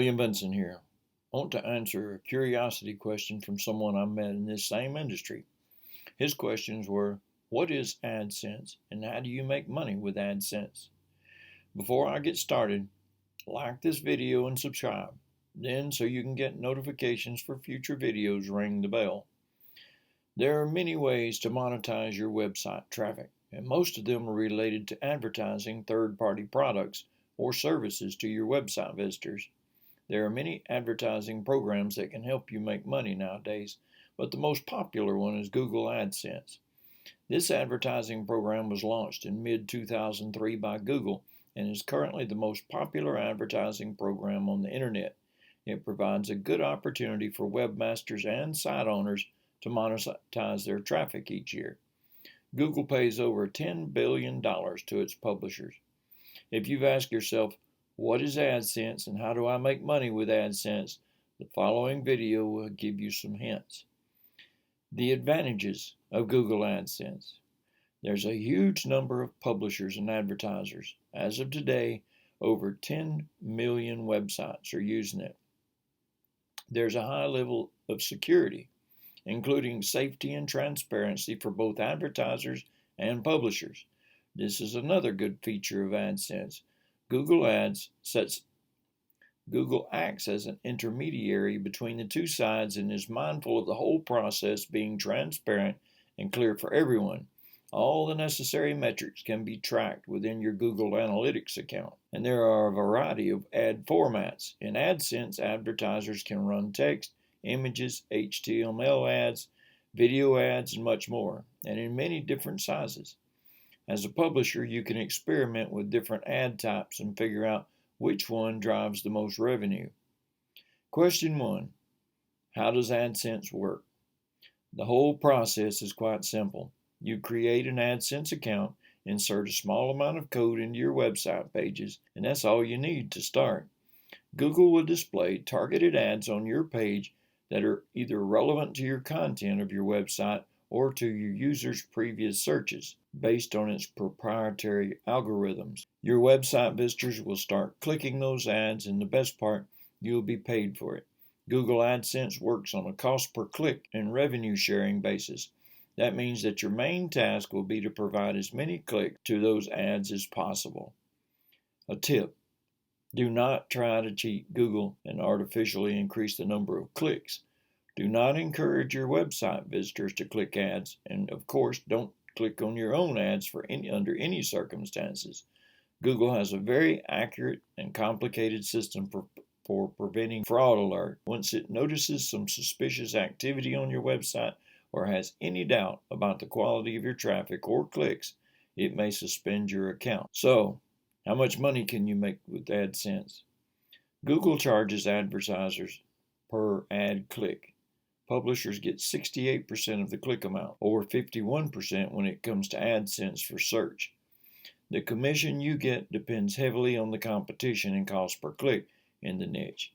William Vinson here. I want to answer a curiosity question from someone I met in this same industry. His questions were, what is AdSense and how do you make money with AdSense? Before I get started, like this video and subscribe. Then, so you can get notifications for future videos, ring the bell. There are many ways to monetize your website traffic, and most of them are related to advertising third-party products or services to your website visitors. There are many advertising programs that can help you make money nowadays, but the most popular one is Google AdSense. This advertising program was launched in mid-2003 by Google and is currently the most popular advertising program on the internet. It provides a good opportunity for webmasters and site owners to monetize their traffic each year. Google pays over $10 billion to its publishers. If you've asked yourself, what is AdSense and how do I make money with AdSense? The following video will give you some hints. The advantages of Google AdSense. There's a huge number of publishers and advertisers. As of today, over 10 million websites are using it. There's a high level of security, including safety and transparency for both advertisers and publishers. This is another good feature of AdSense. Google acts as an intermediary between the two sides and is mindful of the whole process being transparent and clear for everyone. All the necessary metrics can be tracked within your Google Analytics account, and there are a variety of ad formats. In AdSense, advertisers can run text, images, HTML ads, video ads, and much more, and in many different sizes. As a publisher, you can experiment with different ad types and figure out which one drives the most revenue. Question 1. How does AdSense work? The whole process is quite simple. You create an AdSense account, insert a small amount of code into your website pages, and that's all you need to start. Google will display targeted ads on your page that are either relevant to your content of your website or to your users' previous searches, based on its proprietary algorithms. Your website visitors will start clicking those ads, and the best part, you'll be paid for it. Google AdSense works on a cost per click and revenue sharing basis. That means that your main task will be to provide as many clicks to those ads as possible. A tip: do not try to cheat Google and artificially increase the number of clicks. Do not encourage your website visitors to click ads, and of course, don't click on your own ads under any circumstances. Google has a very accurate and complicated system for preventing fraud alert. Once it notices some suspicious activity on your website or has any doubt about the quality of your traffic or clicks, it may suspend your account. So, how much money can you make with AdSense? Google charges advertisers per ad click. Publishers get 68% of the click amount, or 51% when it comes to AdSense for search. The commission you get depends heavily on the competition and cost per click in the niche.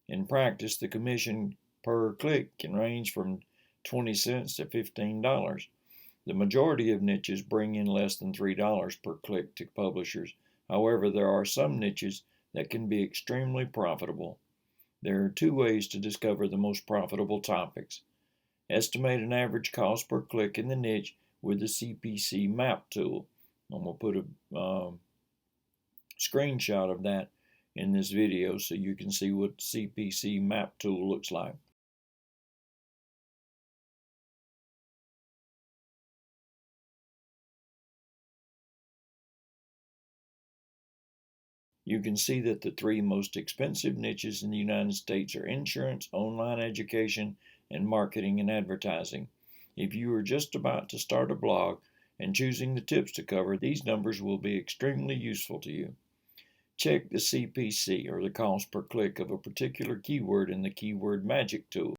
In practice, the commission per click can range from 20 cents to $15. The majority of niches bring in less than $3 per click to publishers. However, there are some niches that can be extremely profitable. There are two ways to discover the most profitable topics. Estimate an average cost per click in the niche with the CPC map tool. I'm going to put a screenshot of that in this video so you can see what the CPC map tool looks like. You can see that the three most expensive niches in the United States are insurance, online education, and marketing and advertising. If you are just about to start a blog and choosing the tips to cover, these numbers will be extremely useful to you. Check the CPC, or the cost per click of a particular keyword, in the Keyword Magic tool.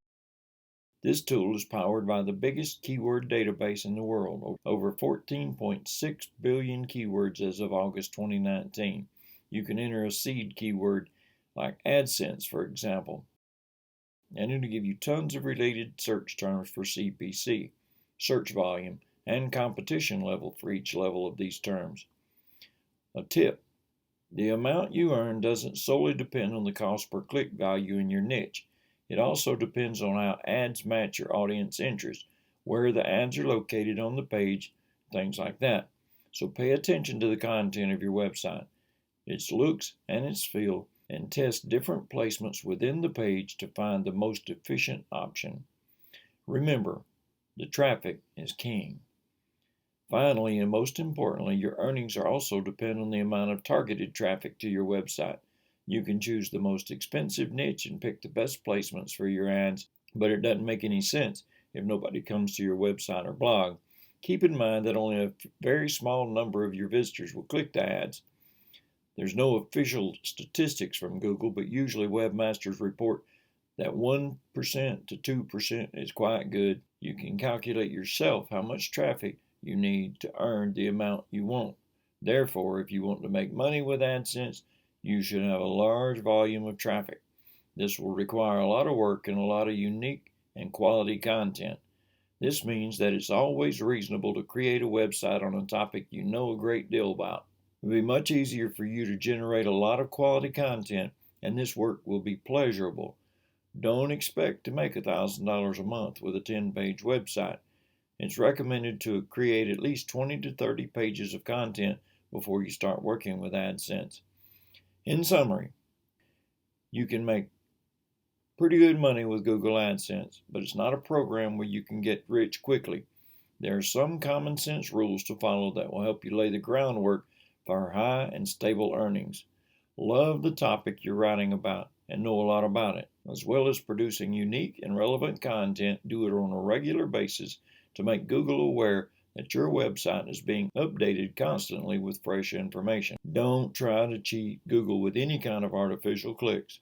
This tool is powered by the biggest keyword database in the world, over 14.6 billion keywords as of August 2019. You can enter a seed keyword like AdSense, for example, and it'll give you tons of related search terms for CPC, search volume, and competition level for each level of these terms. A tip: The amount you earn doesn't solely depend on the cost per click value in your niche. It also depends on how ads match your audience interests, where the ads are located on the page, things like that. So pay attention to the content of your website, its looks and its feel, and test different placements within the page to find the most efficient option. Remember, the traffic is king. Finally, and most importantly, your earnings are also dependent on the amount of targeted traffic to your website. You can choose the most expensive niche and pick the best placements for your ads, but it doesn't make any sense if nobody comes to your website or blog. Keep in mind that only a very small number of your visitors will click the ads. There's no official statistics from Google, but usually webmasters report that 1% to 2% is quite good. You can calculate yourself how much traffic you need to earn the amount you want. Therefore, if you want to make money with AdSense, you should have a large volume of traffic. This will require a lot of work and a lot of unique and quality content. This means that it's always reasonable to create a website on a topic you know a great deal about. It will be much easier for you to generate a lot of quality content, and this work will be pleasurable. Don't expect to make $1,000 a month with a 10-page website. It's recommended to create at least 20 to 30 pages of content before you start working with AdSense. In summary, you can make pretty good money with Google AdSense, but it's not a program where you can get rich quickly. There are some common sense rules to follow that will help you lay the groundwork for high and stable earnings. Love the topic you're writing about and know a lot about it, as well as producing unique and relevant content. Do it on a regular basis to make Google aware that your website is being updated constantly with fresh information. Don't try to cheat Google with any kind of artificial clicks.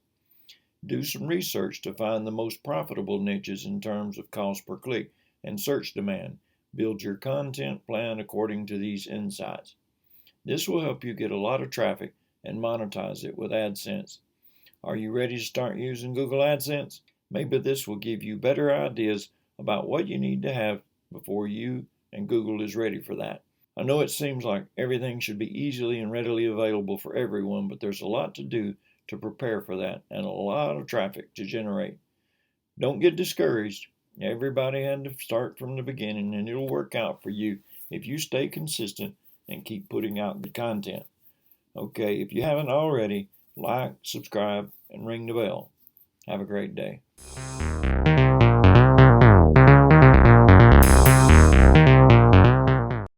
Do some research to find the most profitable niches in terms of cost per click and search demand. Build your content plan according to these insights. This will help you get a lot of traffic and monetize it with AdSense. Are you ready to start using Google AdSense? Maybe this will give you better ideas about what you need to have before you and Google is ready for that. I know it seems like everything should be easily and readily available for everyone, but there's a lot to do to prepare for that and a lot of traffic to generate. Don't get discouraged. Everybody had to start from the beginning, and it'll work out for you if you stay consistent and keep putting out good content. Okay, if you haven't already, like, subscribe, and ring the bell. Have a great day.